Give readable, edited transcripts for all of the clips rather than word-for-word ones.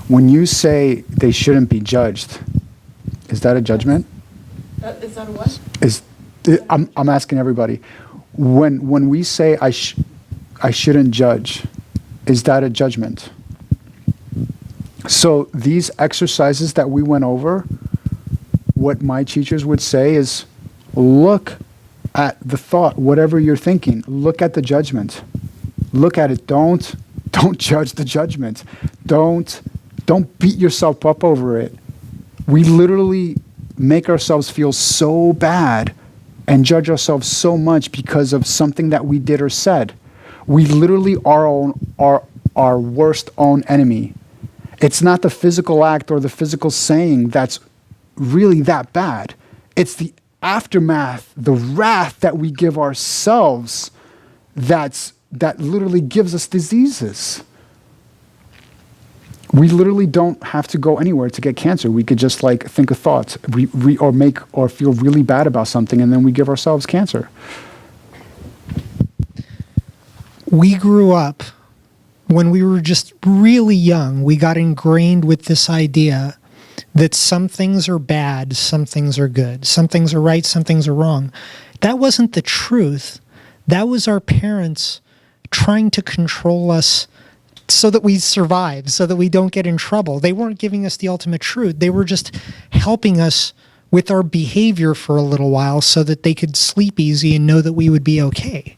When you say they shouldn't be judged, is that a judgment? Is that a what? I'm asking everybody. When we say I shouldn't judge, is that a judgment? So these exercises that we went over, what my teachers would say is, look at the thought, whatever you're thinking. Look at the judgment. Look at it. Don't judge the judgment. Don't beat yourself up over it. We literally make ourselves feel so bad and judge ourselves so much because of something that we did or said. We literally are our worst own enemy. It's not the physical act or the physical saying that's really that bad. It's the aftermath, the wrath that we give ourselves that literally gives us diseases. We literally don't have to go anywhere to get cancer. We could just like think of thoughts, or feel really bad about something, and then we give ourselves cancer. We grew up when we were just really young. We got ingrained with this idea that some things are bad, some things are good, some things are right, some things are wrong. That wasn't the truth. That was our parents trying to control us so that we survive, so that we don't get in trouble. They weren't giving us the ultimate truth. They were just helping us with our behavior for a little while so that they could sleep easy and know that we would be okay.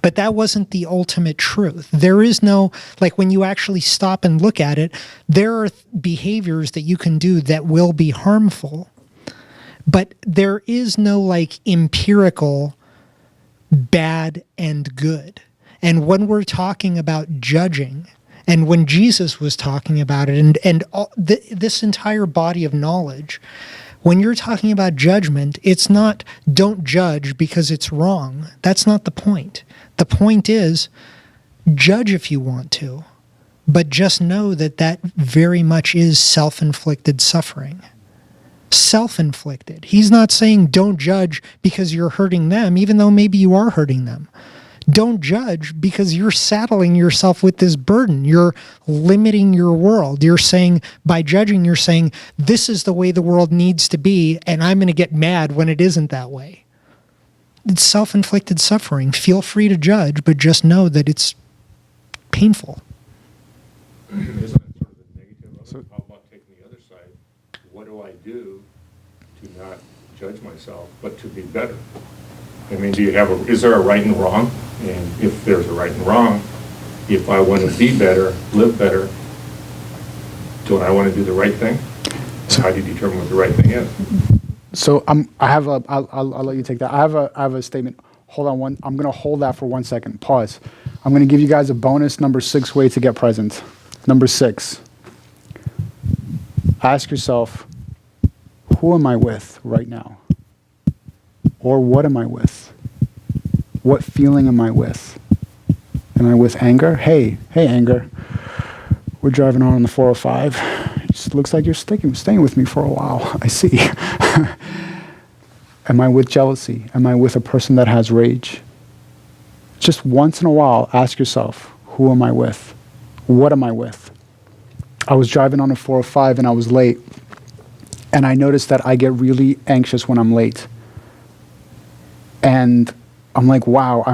But that wasn't the ultimate truth. There is no, like when you actually stop and look at it, there are behaviors that you can do that will be harmful. But there is no like empirical bad and good. And when we're talking about judging, and when Jesus was talking about it, and this entire body of knowledge, when you're talking about judgment, it's not don't judge because it's wrong. That's not the point. The point is judge if you want to, but just know that that very much is self-inflicted suffering. Self-inflicted. He's not saying don't judge because you're hurting them, even though maybe you are hurting them. Don't judge because you're saddling yourself with this burden. You're limiting your world. You're saying, by judging, you're saying, this is the way the world needs to be, and I'm going to get mad when it isn't that way. It's self-inflicted suffering. Feel free to judge, but just know that it's painful. Isn't that sort of the negative of it? How about taking the other side? What do I do to not judge myself, but to be better? I mean, is there a right and wrong? And if there's a right and wrong, if I want to be better, live better, don't I want to do the right thing? So how do you determine what the right thing is? So I'll let you take that. I have a statement. Hold on I'm going to hold that for 1 second. Pause. I'm going to give you guys a bonus number 6 way to get present. Number 6. Ask yourself, who am I with right now? Or what am I with? What feeling am I with? Am I with anger? Hey, anger. We're driving on the 405. It just looks like you're staying with me for a while. I see. Am I with jealousy? Am I with a person that has rage? Just once in a while, ask yourself, who am I with? What am I with? I was driving on a 405 and I was late. And I noticed that I get really anxious when I'm late. And I'm like, wow,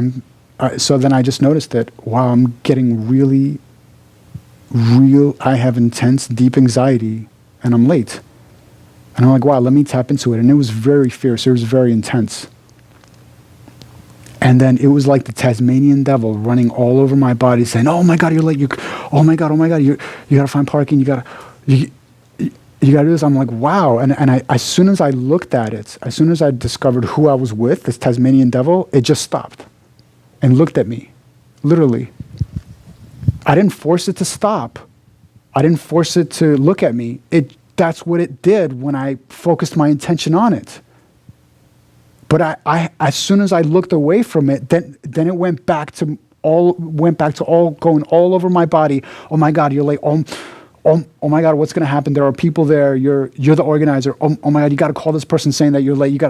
so then I just noticed that, wow, I'm getting I have intense, deep anxiety, and I'm late. And I'm like, wow, let me tap into it. And it was very fierce. It was very intense. And then it was like the Tasmanian devil running all over my body saying, oh my God, you're late. Oh my God, you got to find parking. You got to do this. I'm like, wow. And as soon as I looked at it, as soon as I discovered who I was with, this Tasmanian devil, it just stopped and looked at me, literally. I didn't force it to stop. I didn't force it to look at me. That's what it did when I focused my attention on it. But I as soon as I looked away from it, then it went back to all going all over my body. Oh my God, you're late. Oh my God, what's going to happen? There are people there. You're the organizer. Oh my God, you got to call this person saying that you're late.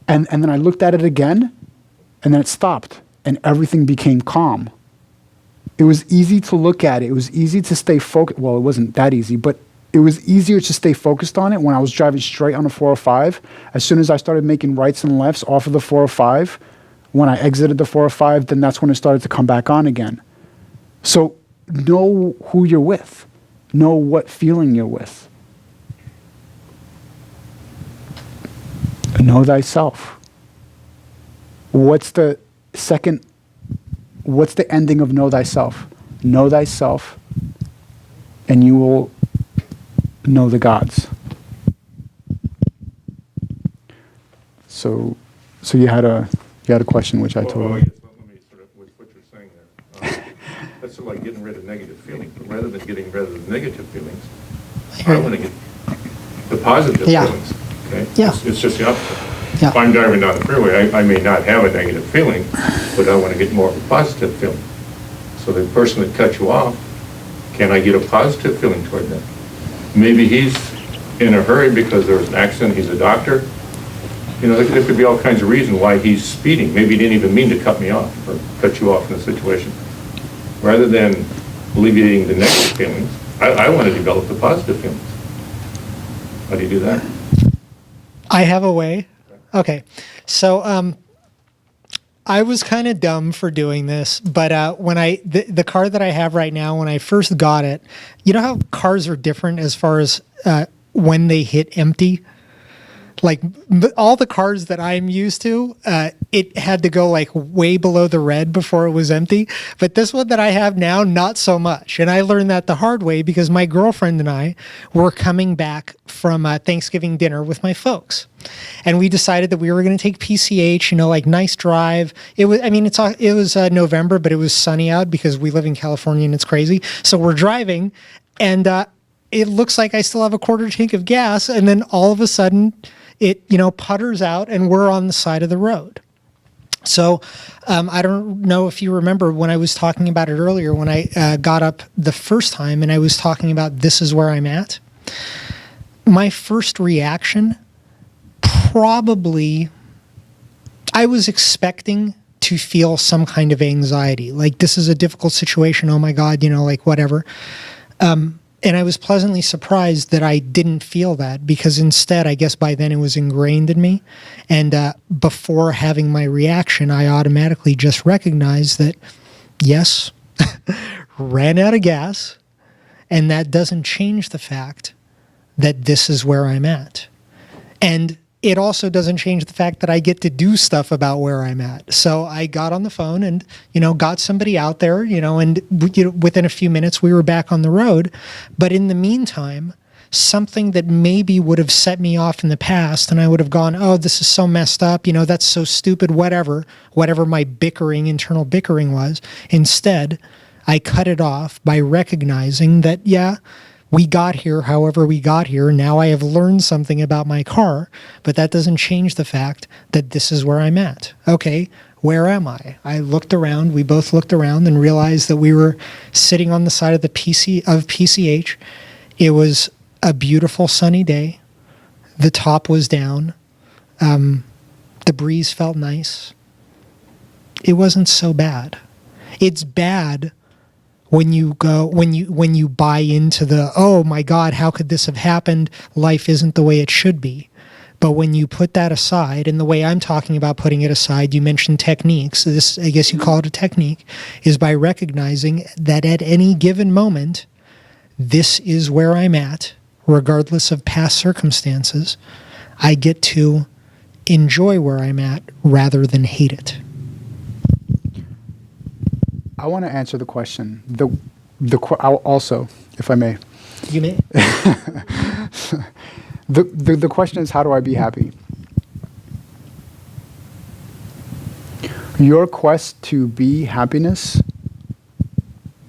And then I looked at it again, and then it stopped, and everything became calm. it was easy to look at it. It was easy to stay focused. Well, it wasn't that easy, but it was easier to stay focused on it when I was driving straight on the 405. As soon as I started making rights and lefts off of the 405, when I exited the 405, then that's when it started to come back on again. So know who you're with. Know what feeling you're with. Know thyself. What's the ending of know thyself? Know thyself, and you will know the gods. So you had a question, which I told Well, you. yes, let me sort of, with what you're saying there. That's sort of like getting rid of negative feelings, but rather than getting rid of the negative feelings, I want to get the positive Yeah. feelings, okay? Yeah. It's just the opposite. Yeah. If I'm driving down the freeway, I may not have a negative feeling, but I want to get more of a positive feeling. So the person that cut you off, can I get a positive feeling toward them? Maybe he's in a hurry because there was an accident, he's a doctor. You know, there could be all kinds of reasons why he's speeding. Maybe he didn't even mean to cut me off or cut you off in the situation. Rather than alleviating the negative feelings, I want to develop the positive feelings. How do you do that? I have a way. Okay. So I was kind of dumb for doing this, but when the car that I have right now, when I first got it, you know how cars are different as far as when they hit empty? Like all the cars that I'm used to, it had to go like way below the red before it was empty. But this one that I have now, not so much. And I learned that the hard way because my girlfriend and I were coming back from Thanksgiving dinner with my folks. And we decided that we were going to take PCH, you know, like nice drive. It was, I mean, it was November, but it was sunny out because we live in California and it's crazy. So we're driving and it looks like I still have a quarter tank of gas. And then all of a sudden, it, you know, putters out and we're on the side of the road. So I don't know if you remember when I was talking about it earlier, when I got up the first time and I was talking about this is where I'm at. My first reaction, probably, I was expecting to feel some kind of anxiety. Like, this is a difficult situation. Oh my God, you know, like whatever. And I was pleasantly surprised that I didn't feel that because instead, I guess by then it was ingrained in me. And before having my reaction, I automatically just recognized that, yes, ran out of gas. And that doesn't change the fact that this is where I'm at. And it also doesn't change the fact that I get to do stuff about where I'm at. So I got on the phone and, you know, got somebody out there, you know, and within a few minutes we were back on the road. But in the meantime, something that maybe would have set me off in the past and I would have gone, oh, this is so messed up, you know, that's so stupid, whatever my internal bickering was. Instead, I cut it off by recognizing that, yeah, we got here however we got here. Now I have learned something about my car, but that doesn't change the fact that this is where I'm at. Okay, where am I? I looked around, we both looked around and realized that we were sitting on the side of PCH. It was a beautiful sunny day. The top was down. The breeze felt nice. It wasn't so bad. It's bad when you buy into the, oh my God, how could this have happened? Life isn't the way it should be. But when you put that aside, and the way I'm talking about putting it aside, you mentioned techniques. So this, I guess you call it a technique, is by recognizing that at any given moment, this is where I'm at, regardless of past circumstances. I get to enjoy where I'm at rather than hate it. I want to answer the question. Also, if I may. You may. The question is, how do I be happy? Your quest to be happiness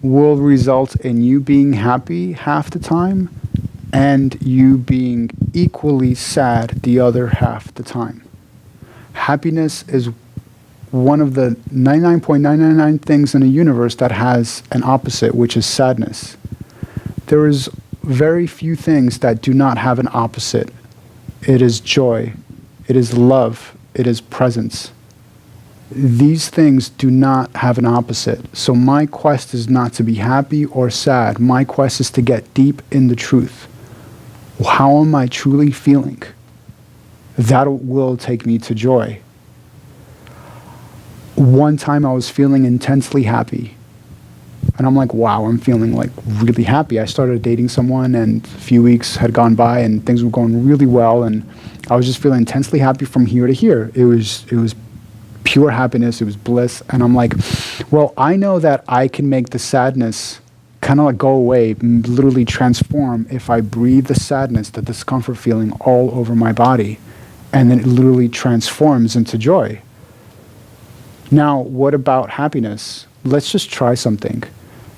will result in you being happy half the time and you being equally sad the other half the time. Happiness is one of the 99.999 things in the universe that has an opposite, which is sadness. There is very few things that do not have an opposite. It is joy. It is love. It is presence. these things do not have an opposite. So my quest is not to be happy or sad. My quest is to get deep in the truth. How am I truly feeling? That will take me to joy. One time I was feeling intensely happy. And I'm like, wow, I'm feeling like really happy. I started dating someone and a few weeks had gone by and things were going really well. And I was just feeling intensely happy from here to here. It was pure happiness. It was bliss. And I'm like, well, I know that I can make the sadness kind of like go away, literally transform if I breathe the sadness, the discomfort feeling all over my body. And then it literally transforms into joy. Now, what about happiness? Let's just try something.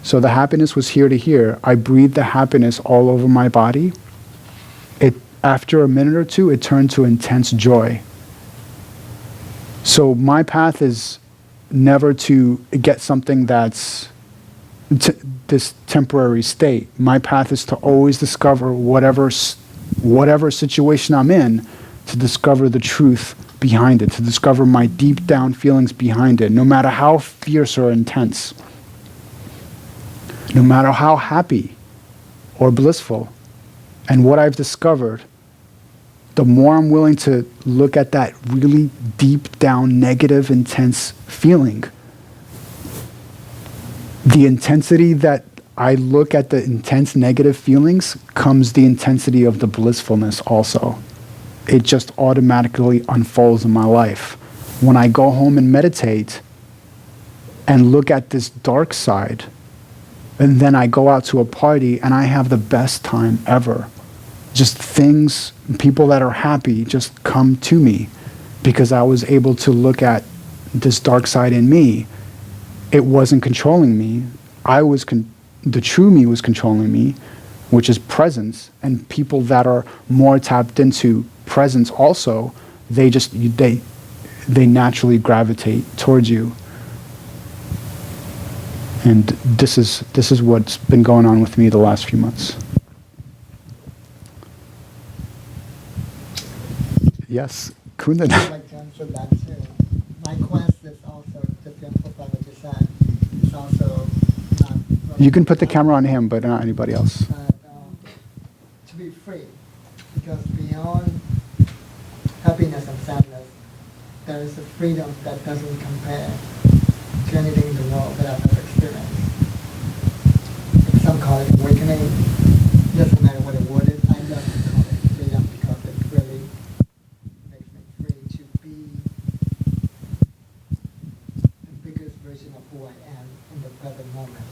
So the happiness was here to here. I breathed the happiness all over my body. After a minute or two, it turned to intense joy. So my path is never to get something that's this temporary state. My path is to always discover whatever situation I'm in, to discover the truth behind it, to discover my deep down feelings behind it, no matter how fierce or intense, no matter how happy or blissful. And what I've discovered, the more I'm willing to look at that really deep down negative, intense feeling, the intensity that I look at the intense negative feelings comes the intensity of the blissfulness also. It just automatically unfolds in my life. When I go home and meditate and look at this dark side, and then I go out to a party and I have the best time ever. Just things, people that are happy just come to me because I was able to look at this dark side in me. It wasn't controlling me. The true me was controlling me, which is presence. And people that are more tapped into presence also, they naturally gravitate towards you. And this is what's been going on with me the last few months. Yes, Kundan. I'd like to answer that too. My quest is also to amplify what you said. It's also not You can put the camera on him, but not anybody else. To be free, because beyond happiness and sadness, there is a freedom that doesn't compare to anything in the world that I've ever experienced. Some call it awakening. Doesn't matter what the word is. I love to call it freedom because it really makes me free to be the biggest version of who I am in the present moment.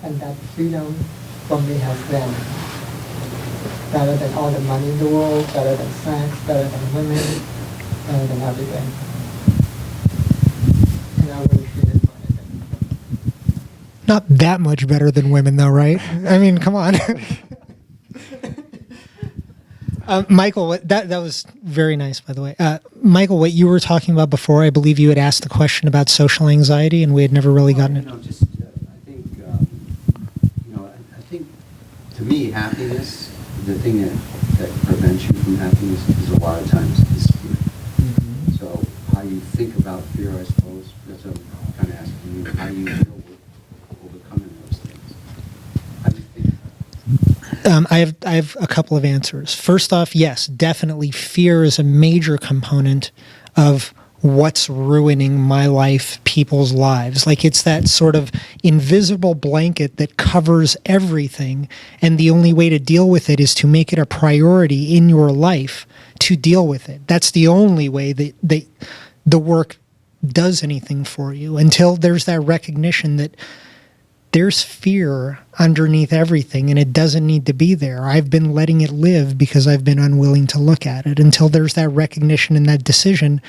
And that freedom for me has been better than all the money in the world, better than sex, better than women, better than everything. And I wouldn't trade it for anything. Not that much better than women, though, right? I mean, come on. Michael, that was very nice, by the way. Michael, what you were talking about before, I believe you had asked the question about social anxiety, and we had never really gotten it. I think to me, happiness, the thing that prevents you from happiness is a lot of times is fear. Mm-hmm. So how you think about fear, I suppose, that's what I'm kind of asking you. How you deal with overcoming those things? How do you think about it? I have a couple of answers. First off, yes, definitely fear is a major component of what's ruining my life, people's lives. Like it's that sort of invisible blanket that covers everything, and the only way to deal with it is to make it a priority in your life to deal with it. That's the only way that the work does anything for you, until there's that recognition that there's fear underneath everything and it doesn't need to be there. I've been letting it live because I've been unwilling to look at it. Until there's that recognition and that decision,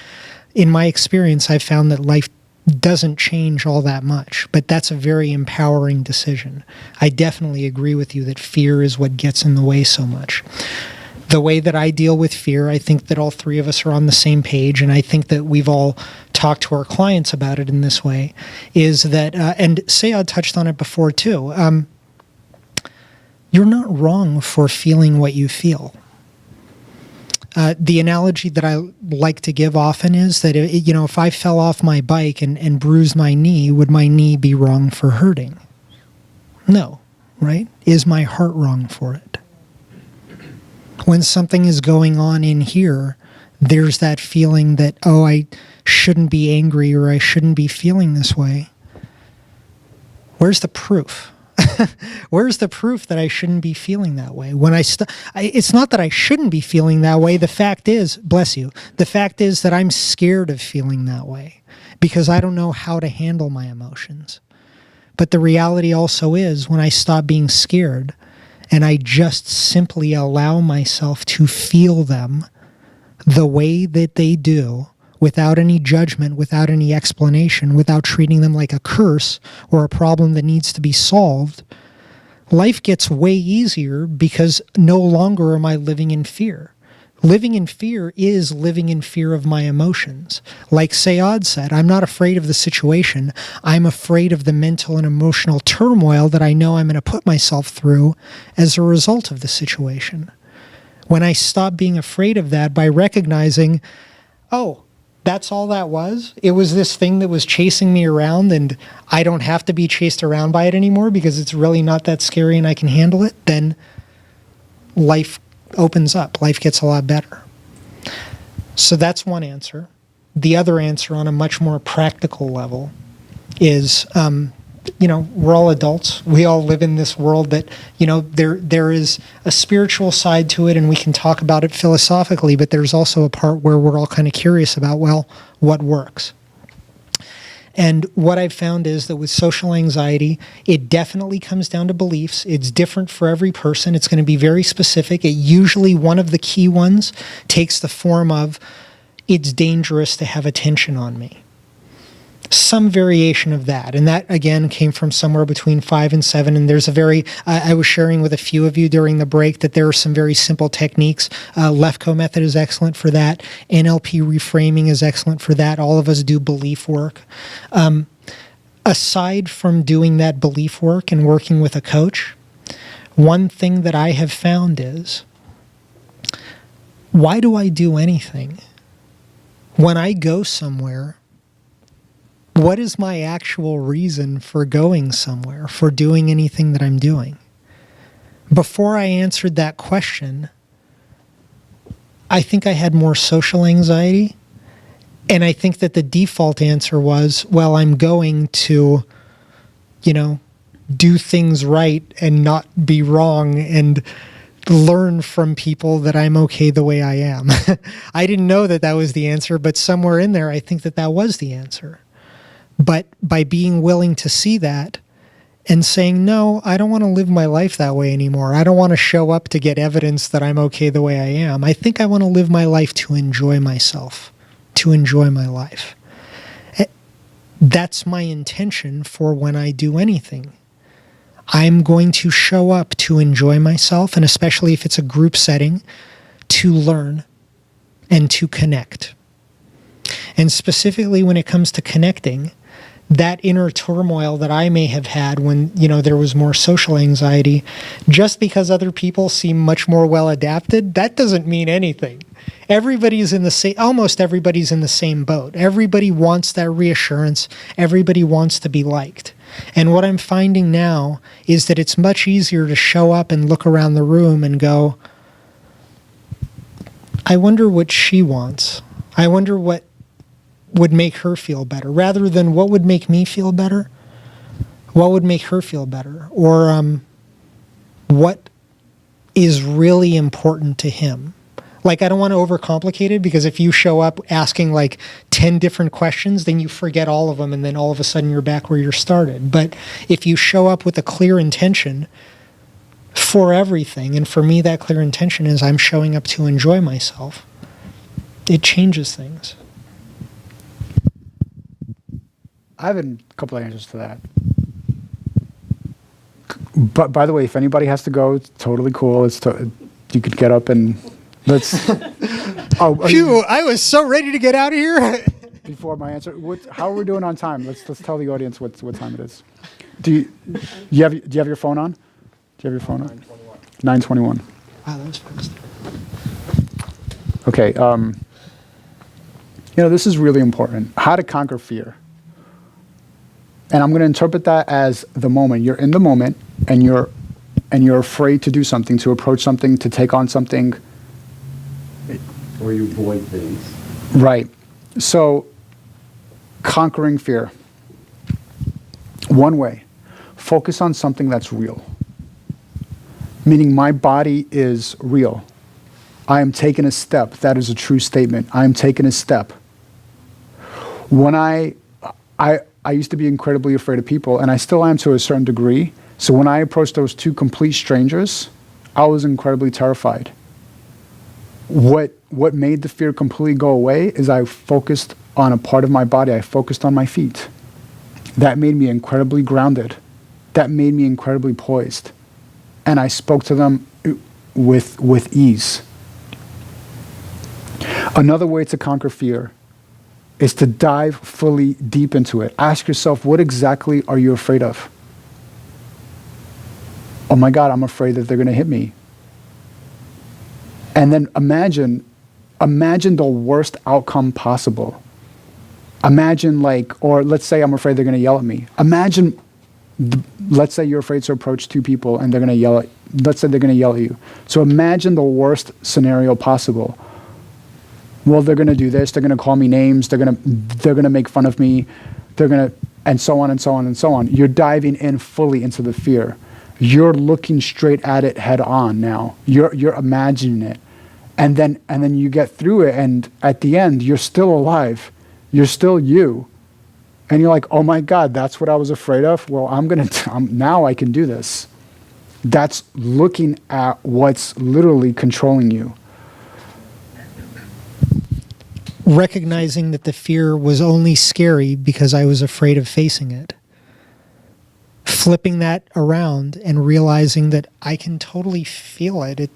in my experience, I've found that life doesn't change all that much, but that's a very empowering decision. I definitely agree with you that fear is what gets in the way so much. The way that I deal with fear, I think that all three of us are on the same page, and I think that we've all talked to our clients about it in this way, is that, and Sayad touched on it before too, you're not wrong for feeling what you feel. The analogy that I like to give often is that, if I fell off my bike and bruised my knee, would my knee be wrong for hurting? No, right? Is my heart wrong for it? When something is going on in here, there's that feeling that, oh, I shouldn't be angry or I shouldn't be feeling this way. Where's the proof? Where's the proof that I shouldn't be feeling that way? When it's not that I shouldn't be feeling that way. The fact is, bless you, the fact is that I'm scared of feeling that way because I don't know how to handle my emotions. But the reality also is when I stop being scared and I just simply allow myself to feel them the way that they do, without any judgment, without any explanation, without treating them like a curse or a problem that needs to be solved, life gets way easier because no longer am I living in fear. Living in fear is living in fear of my emotions. Like Sayad said, I'm not afraid of the situation. I'm afraid of the mental and emotional turmoil that I know I'm going to put myself through as a result of the situation. When I stop being afraid of that by recognizing, oh, that's all that was? It was this thing that was chasing me around and I don't have to be chased around by it anymore because it's really not that scary and I can handle it, then life opens up. Life gets a lot better. So that's one answer. The other answer on a much more practical level is, we're all adults. We all live in this world that, there is a spiritual side to it and we can talk about it philosophically, but there's also a part where we're all kind of curious about, well, what works? And what I've found is that with social anxiety, it definitely comes down to beliefs. It's different for every person. It's going to be very specific. It usually, one of the key ones takes the form of, it's dangerous to have attention on me. Some variation of that. And that, again, came from somewhere between 5 and 7. And there's I was sharing with a few of you during the break that there are some very simple techniques. Lefko method is excellent for that. NLP reframing is excellent for that. All of us do belief work. Aside from doing that belief work and working with a coach, one thing that I have found is, why do I do anything? When I go somewhere, what is my actual reason for going somewhere, for doing anything that I'm doing? Before I answered that question, I think I had more social anxiety. And I think that the default answer was, well, I'm going to, do things right and not be wrong and learn from people that I'm okay the way I am. I didn't know that was the answer, but somewhere in there, I think that was the answer. But by being willing to see that and saying, no, I don't want to live my life that way anymore. I don't want to show up to get evidence that I'm okay the way I am. I think I want to live my life to enjoy myself, to enjoy my life. That's my intention for when I do anything. I'm going to show up to enjoy myself, and especially if it's a group setting, to learn and to connect. And specifically when it comes to connecting, that inner turmoil that I may have had when, there was more social anxiety, just because other people seem much more well adapted, that doesn't mean anything. Almost everybody's in the same boat. Everybody wants that reassurance. Everybody wants to be liked. And what I'm finding now is that it's much easier to show up and look around the room and go, I wonder what she wants. I wonder what would make her feel better, rather than what would make me feel better. What would make her feel better? Or what is really important to him? Like, I don't want to overcomplicate it, because if you show up asking like 10 different questions, then you forget all of them, and then all of a sudden you're back where you started. But if you show up with a clear intention for everything, and for me that clear intention is I'm showing up to enjoy myself, it changes things. I have a couple of answers to that. But by the way, if anybody has to go, it's totally cool. You could get up and let's. Phew! I was so ready to get out of here. Before my answer, how are we doing on time? Let's tell the audience what time it is. Do you have your phone on? Do you have your phone on? 9:21. 9:21. Wow, that was fast. Okay, this is really important. How to conquer fear. And I'm going to interpret that as the moment. You're in the moment, and you're afraid to do something, to approach something, to take on something. Or you avoid things. Right. So, conquering fear. One way, focus on something that's real. Meaning my body is real. I am taking a step. That is a true statement. I am taking a step. When I used to be incredibly afraid of people, and I still am to a certain degree. So when I approached those two complete strangers, I was incredibly terrified. What made the fear completely go away is I focused on a part of my body. I focused on my feet. That made me incredibly grounded. That made me incredibly poised. And I spoke to them with ease. Another way to conquer fear is to dive fully deep into it. Ask yourself, what exactly are you afraid of? Oh my God, I'm afraid that they're going to hit me. And then imagine the worst outcome possible. Imagine or let's say I'm afraid they're going to yell at me. Imagine, let's say you're afraid to approach two people and they're going to yell at, let's say they're going to yell at you. So imagine the worst scenario possible. Well, they're going to do this. They're going to call me names. They're going to make fun of me. They're going to, and so on and so on and so on. You're diving in fully into the fear. You're looking straight at it head on now. You're imagining it. And then you get through it, and at the end, you're still alive. You're still you. And you're like, oh my God, that's what I was afraid of? Well, now I can do this. That's looking at what's literally controlling you. Recognizing that the fear was only scary because I was afraid of facing it. Flipping that around and realizing that I can totally feel it.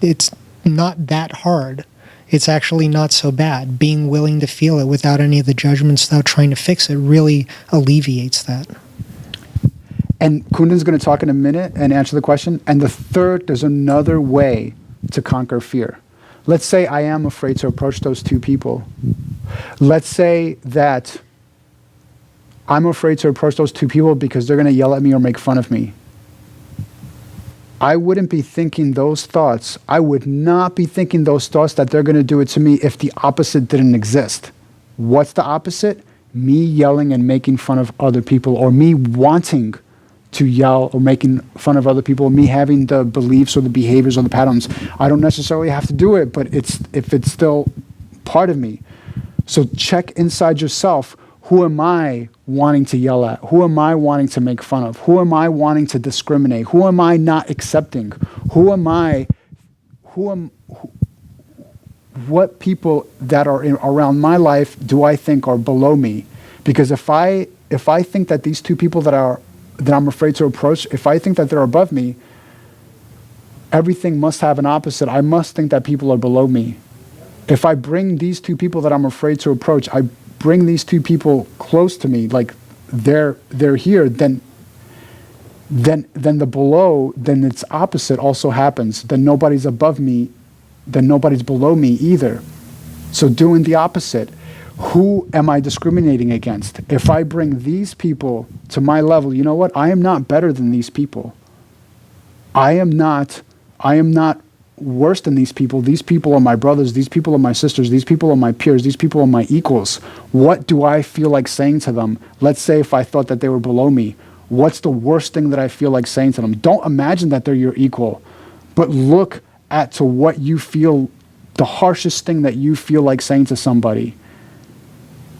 It's not that hard. It's actually not so bad. Being willing to feel it without any of the judgments, without trying to fix it, really alleviates that. And Kundan's going to talk in a minute and answer the question. And there's another way to conquer fear. Let's say I am afraid to approach those two people. Let's say that I'm afraid to approach those two people because they're going to yell at me or make fun of me. I wouldn't be thinking those thoughts. I would not be thinking those thoughts that they're going to do it to me if the opposite didn't exist. What's the opposite? Me yelling and making fun of other people, or me wanting to yell or making fun of other people, me having the beliefs or the behaviors or the patterns. I don't necessarily have to do it, but if it's still part of me. So check inside yourself. Who am I wanting to yell at? Who am I wanting to make fun of? Who am I wanting to discriminate? Who am I not accepting? What people that are around my life do I think are below me? Because if I think that these two people that I'm afraid to approach, if I think that they're above me, everything must have an opposite. I must think that people are below me. If I bring these two people that I'm afraid to approach, I bring these two people close to me, like they're here, then the below, then its opposite also happens. Then nobody's above me, then nobody's below me either. So doing the opposite. Who am I discriminating against? If I bring these people to my level, you know what? I am not better than these people. I am not worse than these people. These people are my brothers. These people are my sisters. These people are my peers. These people are my equals. What do I feel like saying to them? Let's say if I thought that they were below me, what's the worst thing that I feel like saying to them? Don't imagine that they're your equal, but look at to what you feel, the harshest thing that you feel like saying to somebody.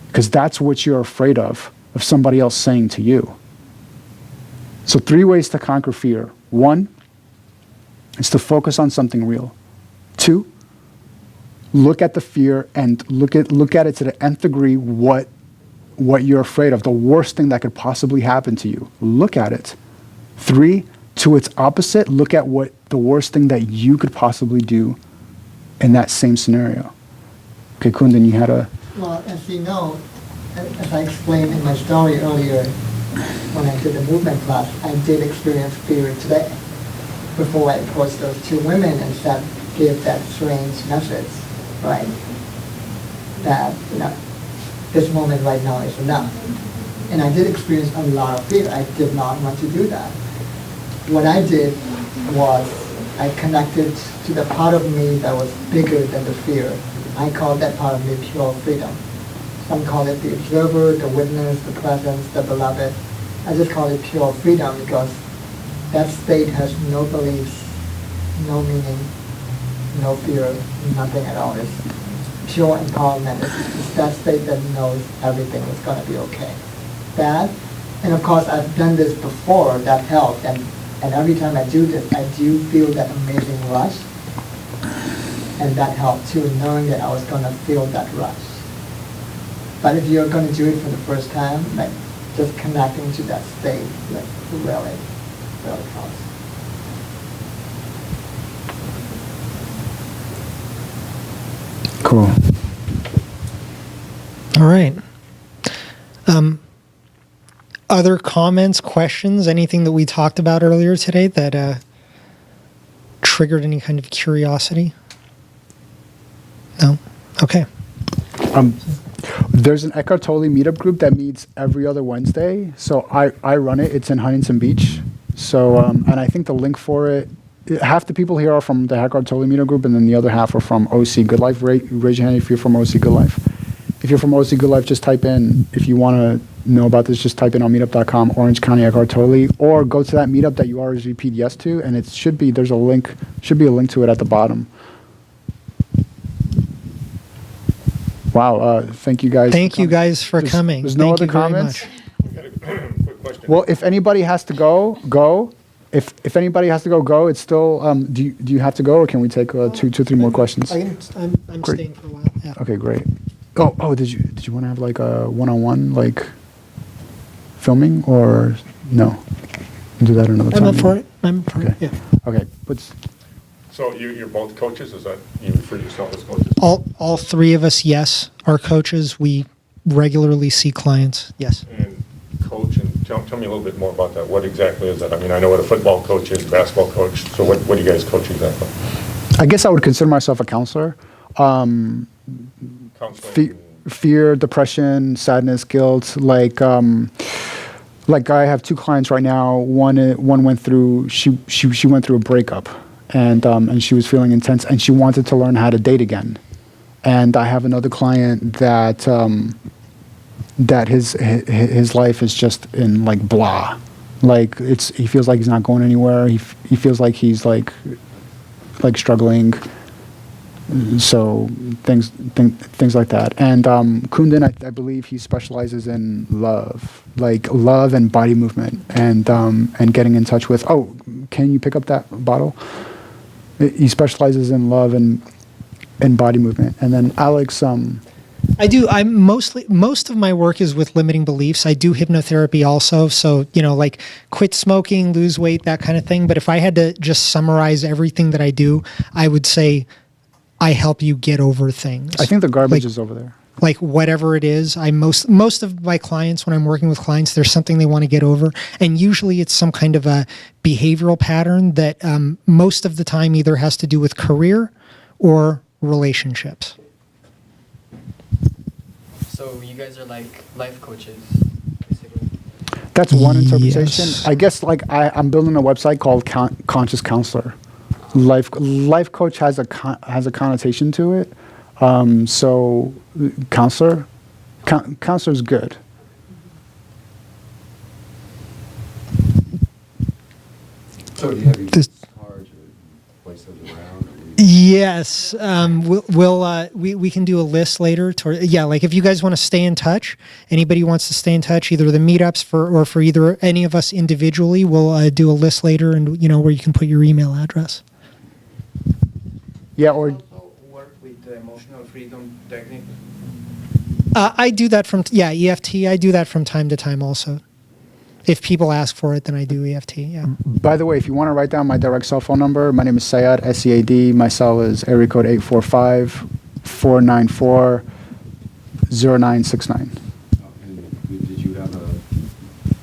Because that's what you're afraid of somebody else saying to you. So 3 ways to conquer fear. 1 is to focus on something real. 2, look at the fear and look at it to the nth degree what you're afraid of, the worst thing that could possibly happen to you. Look at it. 3, to its opposite, look at what the worst thing that you could possibly do in that same scenario. Okay, Kundan, you had a... Well, as you know, as I explained in my story earlier, when I did the movement class, I did experience fear today before I approached those 2 women and gave that strange message. right? That, this moment right now is enough. And I did experience a lot of fear. I did not want to do that. What I did was I connected to the part of me that was bigger than the fear. I call that part of me pure freedom. Some call it the observer, the witness, the presence, the beloved. I just call it pure freedom because that state has no beliefs, no meaning, no fear, nothing at all. It's pure empowerment. It's that state that knows everything is going to be okay. That, and of course I've done this before, that helped, and every time I do this, I do feel that amazing rush, and that helped too, knowing that I was going to feel that rush. But if you're going to do it for the first time, like just connecting to that state, like really, really helps. Cool. All right. Other comments, questions, anything that we talked about earlier today that triggered any kind of curiosity? No? Okay. There's an Eckhart Tolle meetup group that meets every other Wednesday. So I run it. It's in Huntington Beach. So, and I think the link for it, half the people here are from the Eckhart Tolle meetup group, and then the other half are from OC Good Life. Raise your hand if you're from OC Good Life. If you're from OC Good Life, just type in, if you want to know about this, just type in on meetup.com, Orange County Eckhart Tolle, or go to that meetup that you always repeat yes to, and it should be, there's a link, should be a link to it at the bottom. Wow, thank you guys. Thank you guys for coming. There's no Thank other you very comments? much. I got a quick question. Well, if anybody has to go, go. If anybody has to go, go. It's still, do you have to go, or can we take two, three more questions? I'm Great. staying for a while. Yeah. Okay, great. Oh, did you want to have like a one-on-one like filming, or no? We'll do that another time. I'm up for it. I'm up for it. Okay. Yeah. Okay. So you're both coaches? Is that, you refer to yourself as coaches? All three of us, yes, are coaches. We regularly see clients. Yes. And coach, and tell me a little bit more about that. What exactly is that? I mean, I know what a football coach is, basketball coach. So what do you guys coach exactly? I guess I would consider myself a counselor. Counseling? Fear, depression, sadness, guilt. Like I have two clients right now. One went through she went through a breakup, and she was feeling intense, and she wanted to learn how to date again. And I have another client that that his life is just in like blah, like he feels like he's not going anywhere. He feels like he's like struggling. So things like that. And Kundan, I believe he specializes in love, like love and body movement, and getting in touch with. Oh, can you pick up that bottle? He specializes in love and body movement. And then Alex, I do. Most of my work is with limiting beliefs. I do hypnotherapy also. So, like quit smoking, lose weight, that kind of thing. But if I had to just summarize everything that I do, I would say I help you get over things. I think the garbage is over there. Like whatever it is, most of my clients, when I'm working with clients, there's something they want to get over, and usually it's some kind of a behavioral pattern that most of the time either has to do with career or relationships. So you guys are like life coaches, basically. That's one interpretation. Yes. I guess like I'm building a website called Conscious Counselor. Life coach has a connotation to it. So counselor is good. So do you have your This- cards or place those around? Yes, we can do a list later. Like if you guys want to stay in touch, anybody wants to stay in touch, either the meetups or for either any of us individually, we'll do a list later, and where you can put your email address. Yeah, or Also work with the emotional freedom technique. I do that from EFT. I do that from time to time also. If people ask for it, then I do EFT. Yeah. by the way, if you want to write down my direct cell phone number, my name is Sayad, SEAD. My cell is area code 845-494-0969. And did you have a?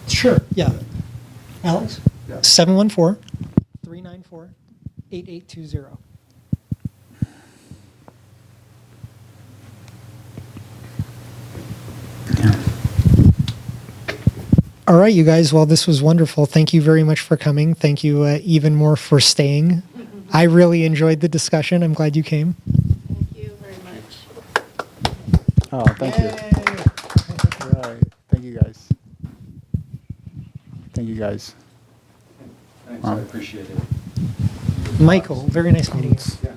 Sure. Yeah. Alex? Yeah. 714-394-8820. All right, you guys. Well, this was wonderful. Thank you very much for coming. Thank you even more for staying. I really enjoyed the discussion. I'm glad you came. Thank you very much. Oh, thank you. All right. Thank you, guys. Thank you, guys. Thanks, I appreciate it. Michael, very nice meeting you. Yeah.